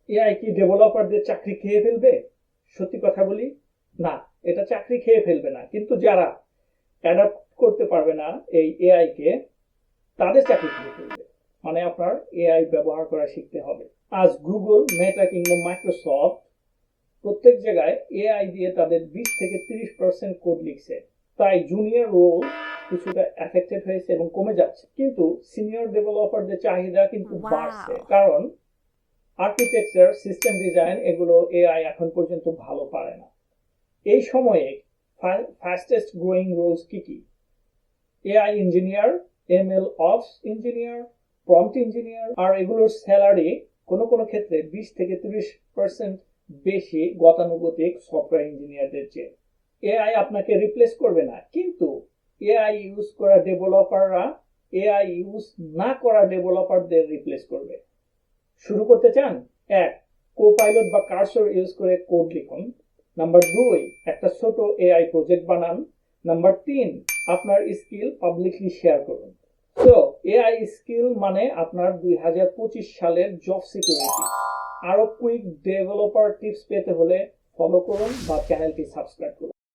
AI কি ডেভেলপারদের চাকরি খেয়ে ফেলবে? সত্যি কথা বলি, না, এটা চাকরি খেয়ে ফেলবে না, কিন্তু যারা অ্যাডাপ্ট করতে পারবে না এই এআই কে, তাদের চাকরি খেয়ে ফেলবে। মানে আপনার এআই ব্যবহার করা শিখতে হবে। আজ গুগল, মেটা কিংবা মাইক্রোসফট প্রত্যেক জায়গায় এআই দিয়ে তাদের 20 থেকে 30% কোড লিখছে। তাই জুনিয়র রোল কিছুটা এফেক্টেড হয়েছে এবং কমে যাচ্ছে, কিন্তু সিনিয়র ডেভেলপারদের চাহিদা কিন্তু বাড়ছে, কারণ আর্কিটেকচার, সিস্টেম ডিজাইন এগুলো এআই এখন পর্যন্ত ভালো পারে না। এই সময়ে ফাস্টেস্ট গ্রোয়িং রোলস কি কি? AI engineer, ML ops engineer, prompt engineer, আর এগুলোর স্যালারি কোনো কোনো ক্ষেত্রে 20 থেকে 30% বেশি গতানুগতিক সফটওয়্যার ইঞ্জিনিয়ারদের চেয়ে। এআই আপনাকে রিপ্লেস করবে না, কিন্তু এআই ইউজ করা ডেভেলপাররা এআই ইউজ না করা ডেভেলপারদের রিপ্লেস করবে। শুরু করতে চান? 1. কোপাইলট বা কার্সর ইউজ করে কোড লিখুন। নাম্বার 2, একটা ছোট এআই প্রজেক্ট বানান। নাম্বার 3, আপনার স্কিল পাবলিকলি শেয়ার করুন। সো এআই স্কিল মানে আপনার 2025 সালের জব সিকিউরিটি। আরো কুইক ডেভেলপার টিপস পেতে হলে ফলো করুন বা চ্যানেলটি সাবস্ক্রাইব করুন।